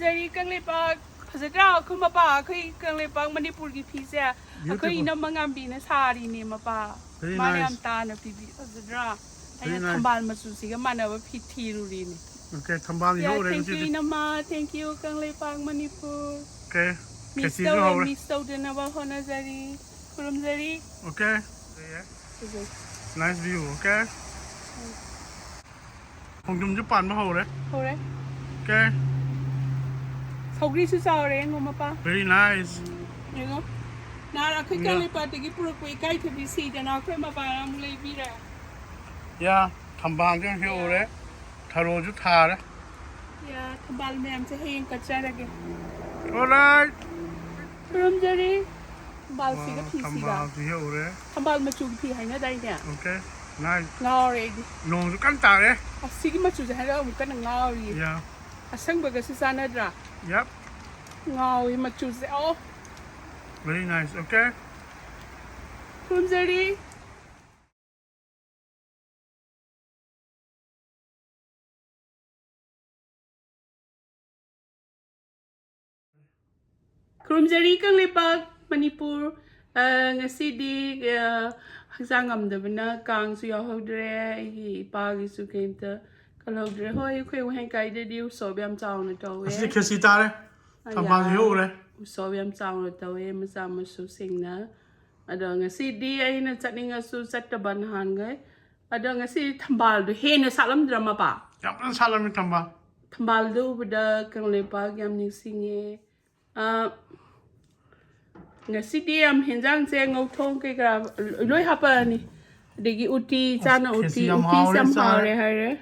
Khecheri kang lepak khazadra khuma pa khi kang lepak Manipur ki phise akhoi na mangambi na sari ne mapa mariam ta na pibi khazadra ay thambal masu si ga mana ba phithi ru ri ne okay thambal ni ho re thank you nama thank you kang lepak Manipur okay Khecheri ho re misto de na ba hona zari kurum zari okay nice view okay Hong Jum Japan ma ho re okay Sogri su sao re ngoma pa very nice you know na ra khoi kang lepak te ki pur ko kai the bi si de na khoi ma pa ra mu le bi ra yeah thambal jang ho re tharo ju tha re yeah thambal me am se heng ka cha ra ge all right kurum zari thambal si ga phi si ga thambal ji ho re thambal ma chu phi hai na dai ne okay nice ngao re di nong ju kan ta re si gi ma chu ja ra mu kan ngao ri yeah asang ba ga si sa na dra yep ngao i ma chu se oh very nice okay kurum zari Kurum zari kang lepak Manipur ngasi di hangzang ngamdabna kang su yahodre I pa gi su kenta kalhodre hoi khoi hang kai de diu so byam chaw na to we asi khesi ta re thambal ji ho re so byam chaw na to we ma sa ma su sing na ada ngasi di ai na chatninga su sat ta ban han gai ada ngasi thambal do he na salam drama pa yap an salam thambal thambal do bada kang lepak yam ning singe ngasi di am hinjang che ngau thong ke gra loi hapa ni degi uti chana uti sam haore haore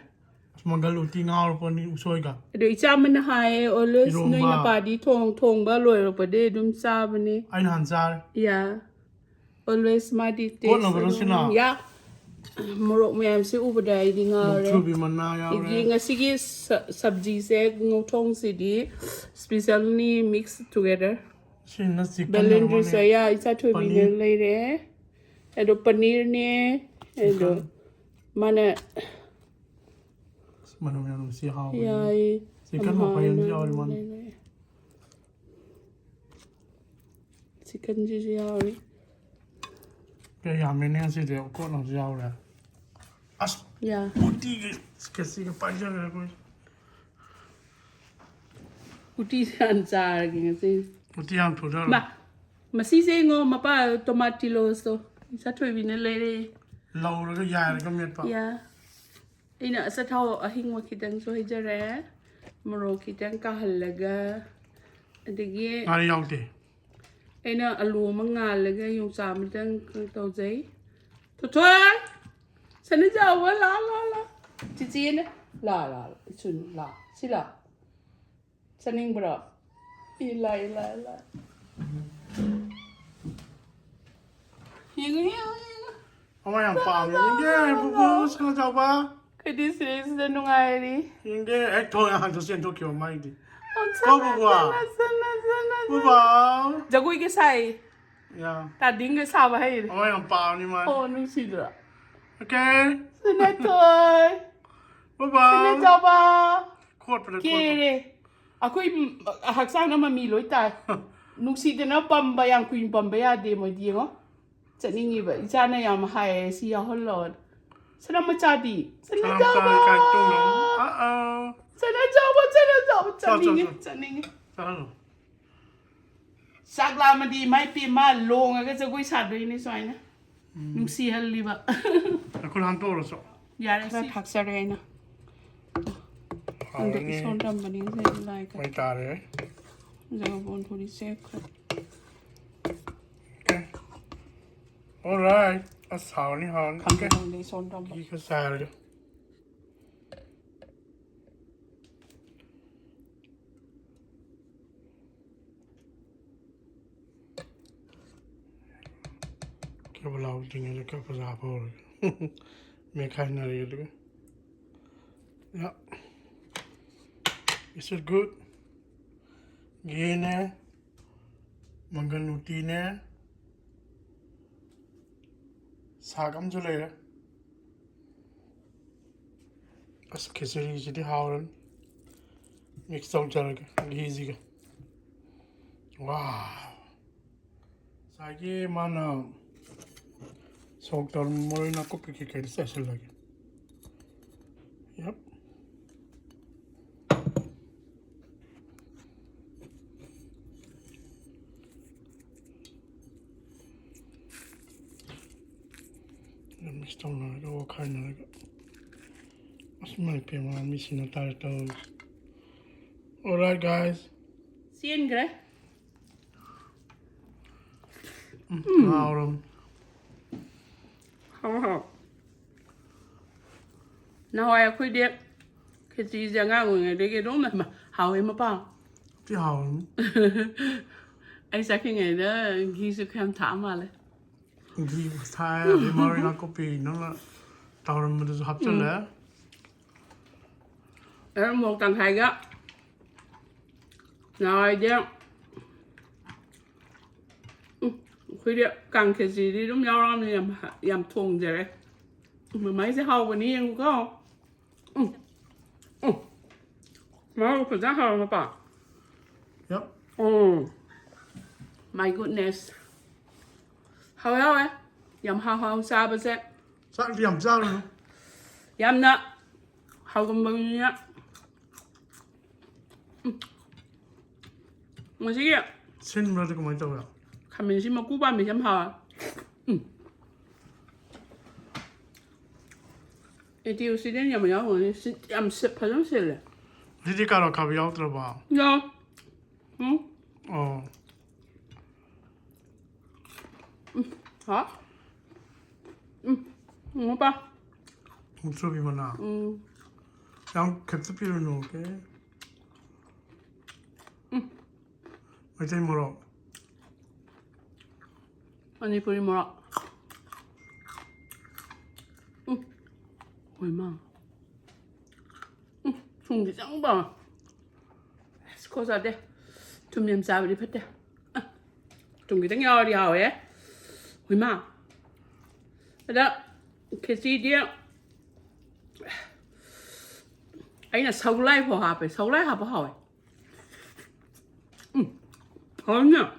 mangal uti ngaur pon ni usoi ga do chaman hai always noi na pa di thong ba loi ro pa de dum sa bani ai han sar ya always ma di te ko no ro sina ya morok me am se u ba dai di nga re chu bi man na ya re ngasi gi sabji se ngau thong si di specially mix together Shin na chicken Belendri saya isa tu bini lay re, ada paneer ni, ada mana mana yang si hao ya chicken ma payan si hao man chicken ji ya ri, ke ya me ne si de ko no si hao re as ya uti ke si ke pa ja re ko uti anjar gini uti yang thu da masih se ngo mapa tomatilo so isa tu bini lay re, lau ro ga ya re ko met pa ya ina sa thau ahing wa kitang so hijare moro kitang ka halaga adigi ai yaw de ina alu mangalaga yung sa matang tau jai thoi sana jawa la chichi na la chun la sila saning bro ila yung ama yang pa me nge bu bu sa ja ba cái đi xe sẽ nung ai đi nge ai tho ya han to sen to kyo mai di ko bu wa bu ba giờ cái sai ya ta đinh cái sao vậy ama yang pa ni man ô nung xí được okay xin lỗi thôi bu ba xin lỗi chào ba khot pa kia đi à kui học sang nó mà mì lối tai nung xí thì nó bầm bay ang kui bầm bay à đi mà đi ngó chắc nên như vậy cha này làm hay xí ao hơn lợn sao mà cha đi sao Salam chào ka ba ka tu no sao chào ba chắc nên salam sắc là mà đi máy pin mà lông cái sẽ quay sát đấy này xoay nè nung xí hal đi ba ko han to ro so ya đấy thắc sa đấy nè anh để son đâm vào những cái này cái mai ta re giờ bốn thôi đi xe okay all right as how ni han không okay không để son đâm vào ki ka sa re ke balau ting le ka pa sa po me khai na re le yeah is it good ye ne mangal nuti ne sagam jo le as khecheri ji di hauran Mix tavuklarga giziga. Wow. Sagi mana soğuklar morina kopi kekeri saçılagi. Yep. Mix tavuklarga o kaynarga. Asmay pema misina tartos. Alright guys. xiên cái đấy Wow. không không nào ai khui điện cái gì ra ngang người đấy cái đúng mà hào em mà bao Tí hào. anh sẽ khi ngày đó ghi sự khen thảm mà đấy Gi thai abi morina kopi nó là tàu mình được hấp dẫn đấy. em một tầng hai đó rồi điện khui điện càng cái gì đi đúng nhau lắm làm thùng vậy đấy mà mấy sẽ hậu cái này em có mà phải ra hậu mà bảo Yep. oh my goodness hậu hậu ấy yam hậu hậu sao bây giờ Sao điểm sao rồi? yam nè hậu cầm bao nhiêu nhá mà gì vậy Xin mời các bạn chơi ạ. mình xin mà cú ba mình chấm hào 이 뒤에 시대냐 뭐야 오늘 ям 파전 쓸래 Ridicalo capi altro ba. 야 응? Oh. 아? 오빠 Utsubi mana. Yang ketsupi를 넣을게. 이제 뭐라? 마니푸리 뭐라 얼마 총기 짱봐 스코사 돼 tumiem sao đi phết đấy trùng cái trắng nho đi hào ấy 얼마 đó cái gì đi ấy là sâu lai phò hợp sâu lai hợp hỏi thôi nhá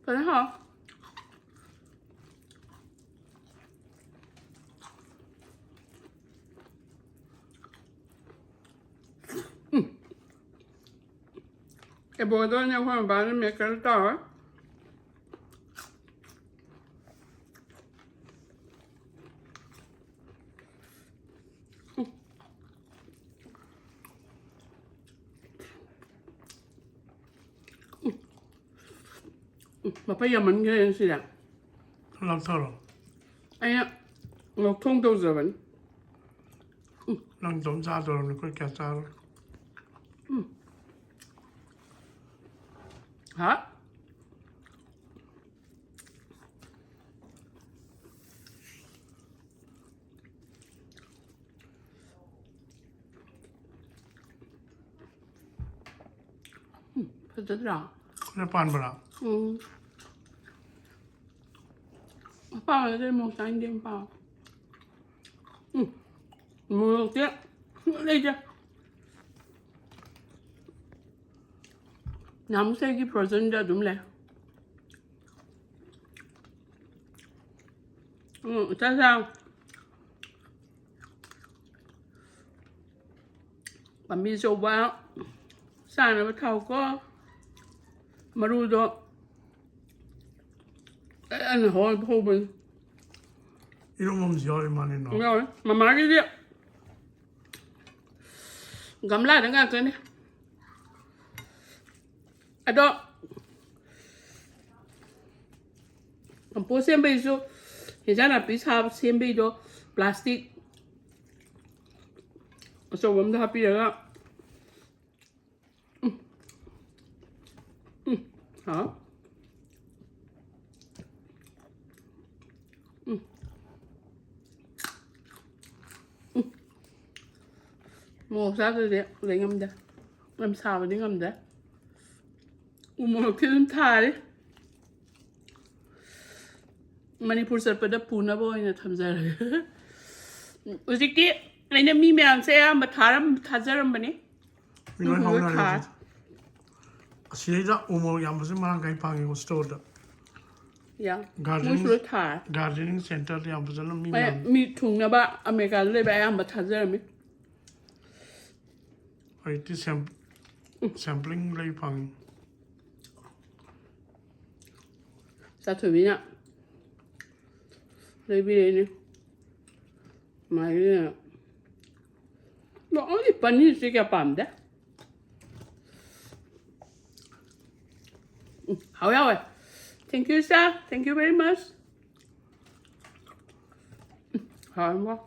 phải hả cái bò đó nhau khoảng bán mẹ cái đó á mà bây giờ mình cái gì ạ Làm sao rồi? anh ạ ngọc thông đâu giờ vẫn Làm giống ra rồi nó có kẹt ra rồi. hả phải rất rõ 그래 빤브라. bao là đây màu xanh đêm bao mùi đầu tiên đây chưa 남색이 버전자 좀 래. 짜장. Và miso bao. Sang là bắt đầu có marudo. Ăn hỏi hồ bình. 이런 몸 지어리만 했나? Rồi, mà má cái gì ạ? Gắm lại nó cái này. À đó. Còn bố xem bây giờ hiện ra là bí sao xem bây giờ plastic. So vẫn đã bây giờ đó. Hả? Một sao rồi đấy, lấy ngâm ra. Làm sao mà đi ngâm ra? Một cái làm thà đấy. Manipur Sarparda Poona बोई ना थम जा रहे Uzikti, aina mi miyam saya matharam bani. Minoi hauna Asyida umur yang masih marangkai panggil ko store da. Ya. Gardening Musuh thar. gardening center yang pasal mi Mi thung na ba Amerika le ba yang matharam mi. itu sampling lagi panggil. Satu bina. Lebih ini. Mari. No, only panis sih kaya pam dah. Haore Haore. Thank you, sir. Thank you very much. Haore.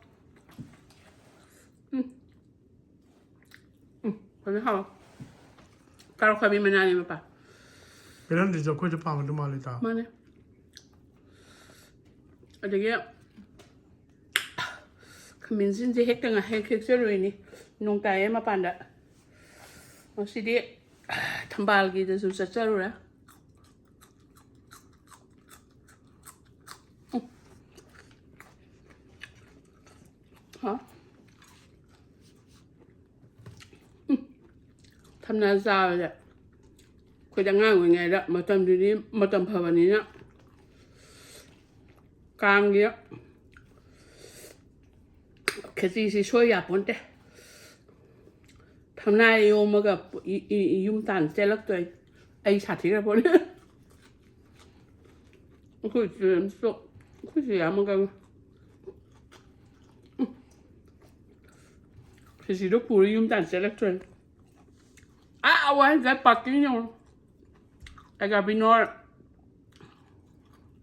Haore Haore. Kalau kami menanya apa? Beran di Joko itu pam itu malah tak. Mana? Ada dia. Kami sini hek tengah hek Khecheri ni. Nung tayo mapanda. Masih dia tambal gitu susah cerita. Hả? Thăm na sao vậy? Cô đang ngang ngoài ngày đó, mà tầm đi mà tầm phở này nhá. Càng kia. Cái gì xí xôi à bốn thế. Thăm nay yêu mà gặp yum tàn che lắc tuổi. Ai chả thấy cái bốn. Cô chỉ làm số. Cô chỉ làm cái Khecheri đó puri yum tan selector. Awan cái bạc cái nhau. Cái binor.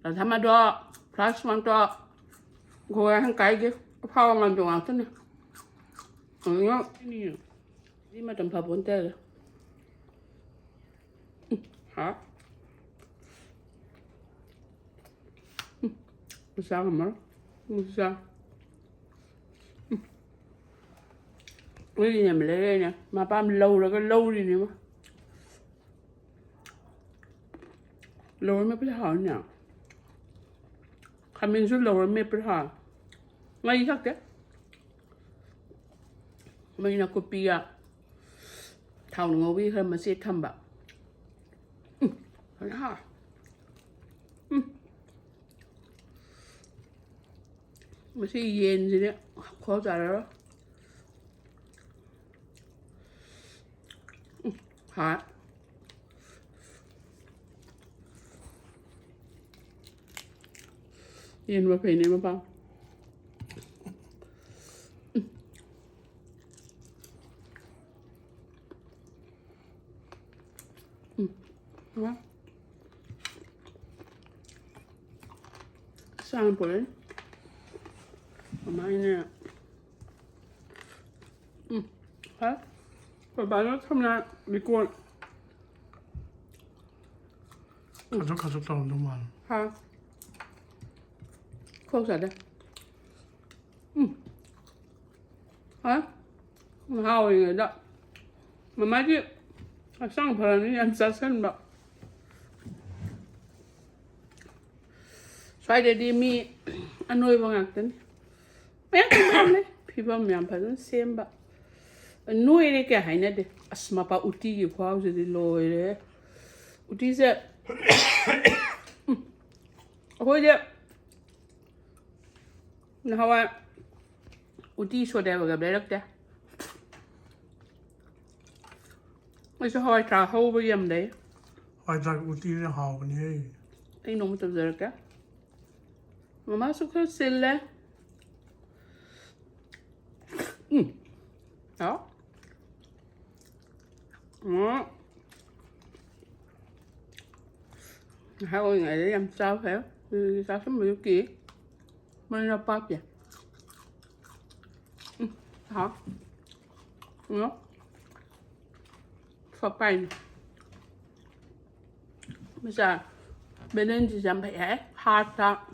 Là tham đó plus one đó. Cô hàng cái kia. Phao ngon đồ ăn thế này. Nhớ cái gì mà tầm phở bốn tê rồi. Hả? Sao mà sao? Cái gì nhà mình lấy đây nè, mà ba mình lâu rồi cái lâu đi nè mà. Lâu rồi mới biết hỏi nào. Mình rất lâu rồi mới biết hỏi. Ngay chắc thế. Mình là copy à. Thảo ngô bi hơn mà sẽ thầm bảo. Hỏi hỏi. Mà sẽ yên gì đấy, khó trả đó. Hả? Yên vào phải này mà bao. Hả? Sang på det. Mamma nè. Hả? Và bà nó thăm lại đi cuộn. 가족 다운 좀 많아. Hả? Không sợ đây. Hả? Haore người đó. Mà mấy chứ. Sang phần này ăn sát sân bảo. Xoay để đi mi ăn nuôi vào ngạc tính. Mấy ăn đấy. Phía bên mình phải xem bảo. Nuôi đấy cái hay nè đấy. Asma pa Ooti cái khoa gì đi lôi đấy. Ooti sẽ. Hồi đấy. Nó hoa. Ooti số đẹp và gặp đấy đấy. Bây giờ hỏi trả hậu với em đấy. Ai ta Ooti nó hào cái này. Anh nông tập giờ cả. Mama suka sille. Đó. Đó. Hai ôi ngày để làm sao phải không? Sao sống được kìa. Mình ra bắp vậy. Hả? Đó. Phở bánh. Bây giờ bên đây thì làm phải hạt ra.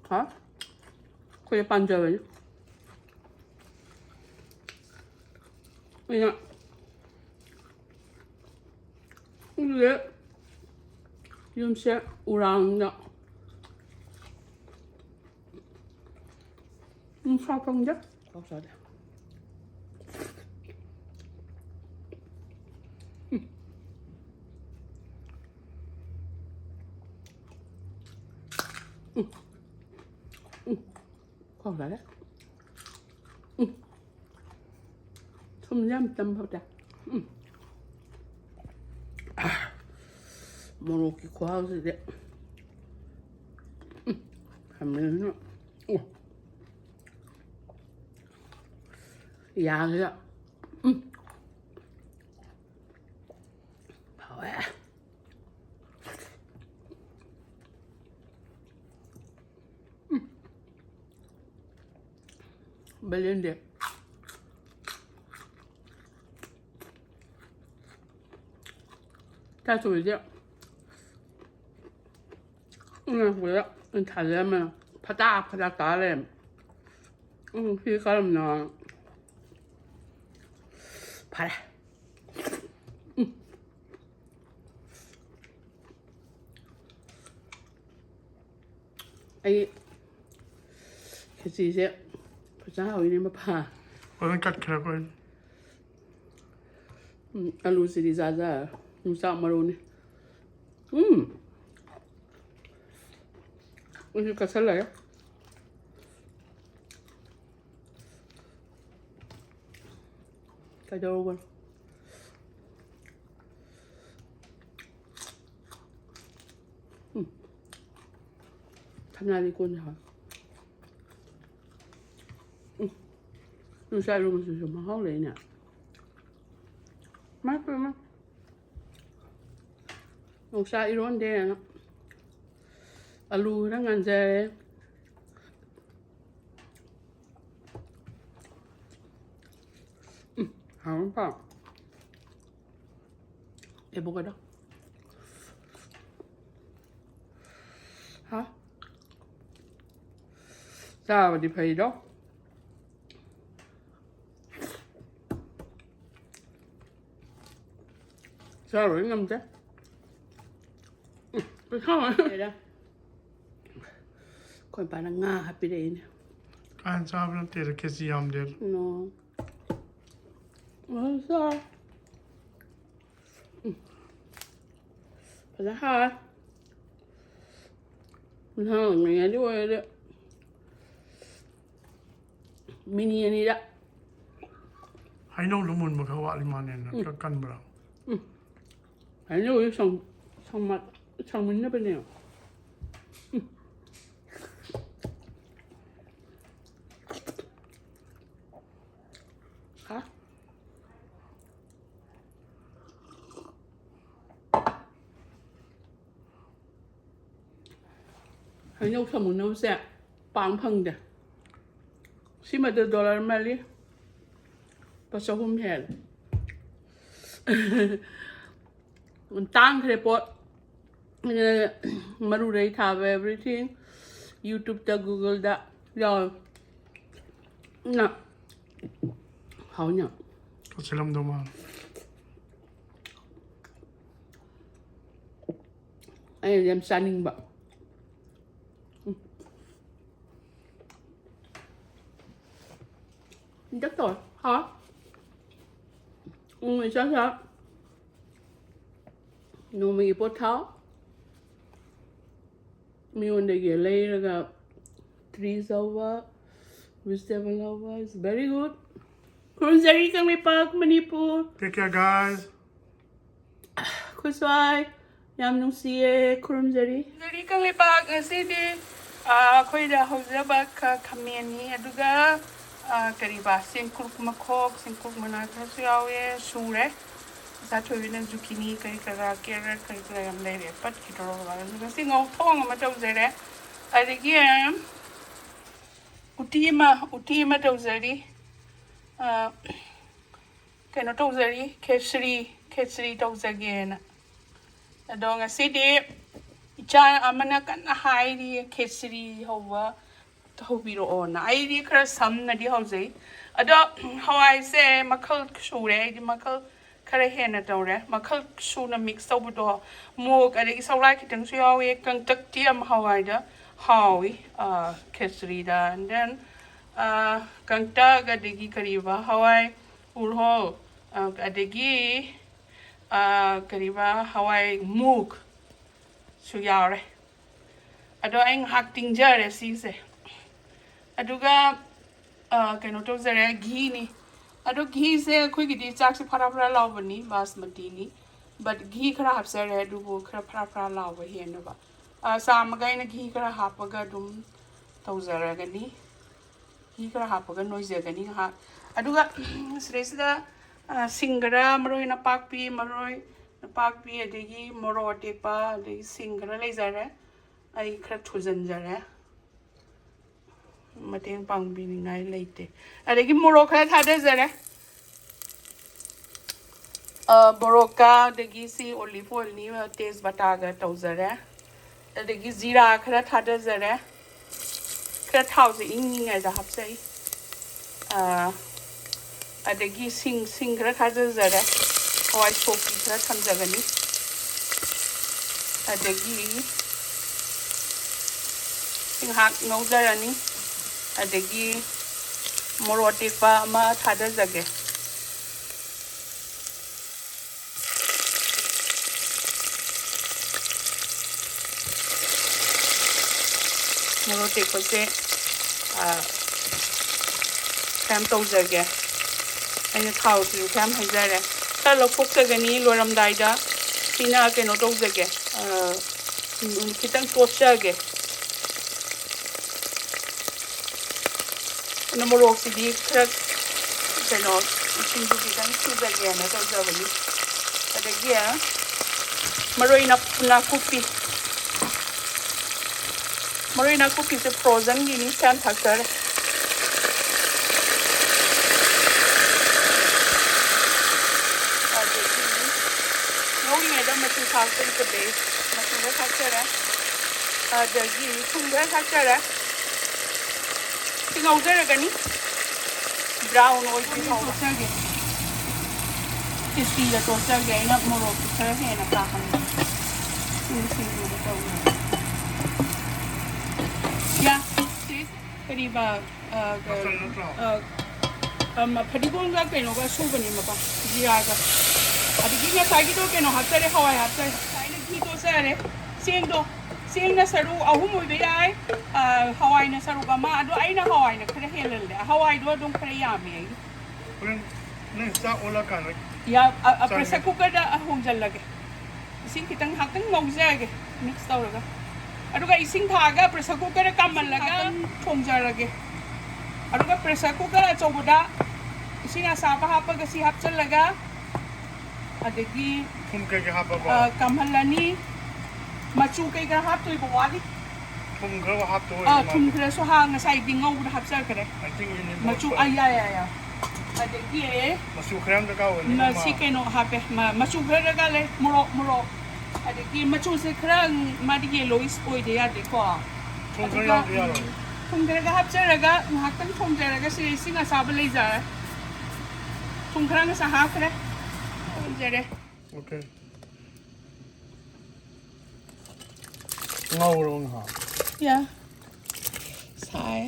Hả? Kaya panjang aja. Ini. Ini. Yung siya urang na. Sao không chứ? Có sao đấy. Có sao đấy. Không dám tâm vào đây. Một cái khoa gì đấy. Hàm lên nữa. Dạ thế ạ. Bảo ạ. Bay lên đẹp. Ta chửi đấy. Vậy anh thả ra mà phát ta cá lên. Khi cá làm nó phát ra. Ai cái gì thế? Phát ra hồi này mà phá. Ôi cắt khá coi. Alu sẽ đi ra. Nung sao mà rồi nè. Ini kasar lah ya. Kacau kan. Tham gia đi con hả? Nung sao luôn mà sử hao lấy nè. Mát rồi mà. Nung sao iron đen á. Alu đang ăn dê. Không phải. Để bố cái đó. Hả? Sao mà đi phải đó? Sao rồi ngâm thế? Không đây đó. Còn bà đang ngà happy day nè. Anh sao nó tiền cái gì am được? No. Sao? Bà ra hả? Mình hả là nghe đi qua đấy. Mini này đó. Hay nấu lắm muốn mà khâu ăn mà nên nó cắn bờ. Hay nấu cái xong mặt xong mình nó bên nào. Hả? Hay nấu xong mình nấu sẽ bang phăng đấy. Xí mà từ $1 mà đi. Bà sao hôm hẹn. Mình tăng thế bột. Mà đủ đấy thả về everything. YouTube ta Google đã. Rồi. Nè. Hảo nhỉ. Có sẽ làm đâu mà. Anh em sang bảo. Chắc rồi. Hả? Mình sao? Nó mình bột tháo. Mình muốn để ghé lấy là trees over, vegetable over. It's very good. Khecheri kami pag Manipur. Take care guys. Khuswai. Yam nung siye Khecheri. Khecheri kami pag ngasi di. Khoi da hausa ba ka kamiani aduga kariba singkuk makok singkuk manaka siyawe sure. Sa thôi nên zucchini cái carrot cái làm đây để bắt cái đồ vào nó sẽ ngấu thong mà đâu rồi đấy ai đấy kia uti mà đâu rồi đi cái nó đâu rồi đi khecheri đâu rồi kia nè đó ngay xí đi cha amana kan hai đi khecheri hova hầu bị rồi na ai đi cái sắm na đi hầu gì đó Hawaii sẽ makal sure đi makal khare hena tawre makhal suna mix tawbudo mok ade sawlai kitang suyawe kang taktiam Hawaii da hawi khecheri da and then kangtag adagi kariba hawai urhol adagi kariba hawai mug su yaure ado ang hak tingjare sise aduga kaino to zare ghee ni ado ghee se khoi gidi chak se phara phara lawbani basmati ni but ghee khara hapsare adubu khara phara phara lawba hena ba samagai na ghee khara hapaga dum tawzaragani ghee khara hapaga noizagani ha aduga sresida singara maroi na pakpi adagi moro tepa adagi singara leizare ai khara thujanjare mateng pangbiningai leite adagi moro khara thadajare boroka adagi si olive oil ni tezbata ga tawzare adagi zira khara thadajare khara thawse ingingai da hapsai adagi sing khara thadajare hawai sopi khara thamjagani adagi hak ngaujarani adagi moro tepa ma thadajage moro tepa se kam tawjage aina thau su kam haijare ta lokokjagani loramdai da sina keno tawjage kitang tochage na morok sidi khara keno singbu kitang sujage na tawjabani adagi maroi na kupi se frozen gini sam thakare machu thakse the base machu thakare adagi thungra thakare tingaujagani brown oil ki thawage kisti la tochage ina morok khara hena ka han singbu tawu ya kariba phadigonga kaino ga subani mapa jiraga adigi na sagi to keno hapsare hawai hapsare aina ghee to sare seng na saru ahum oi ai hawai na saru ga ma ado aina hawai na khare helal de hawai do dong khare yame ne sa ola kan ya pressure cooker da hongjal lage ising kitang hakang ngawjage mix tawraga aduga ising thaga pressure cooker kamal laga thongjarage aduga pressure cooker achobuda ising asaba hapaga si hapchal laga adagi thum ke hapa ba kamhalani machu ke ga hap toi bawali thum ga hap to thum khre so ha ngasai dingau da hapsar kare I think we need machu ya adagi masu khram da ka na si ke no hape machu khre ga le moro adagi machu se khrang madi yellow is oi de ya de ko thum ga ya ro thum khre ga hapsar ga ngakang thum jara ga si singa sab le ja thum khrang sa ha khre jare okay ngawrong ha ya sai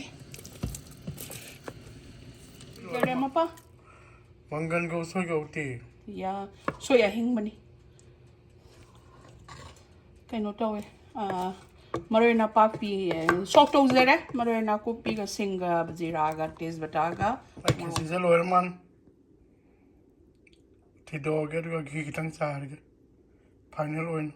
jare mapa mangan go so go ti ya soya hing mani kaino tawe maroi na papi sok to zere maroi na kopi ga singa bjira ga tezbata ga like this is a lower man ti do get go gi kitang sa final one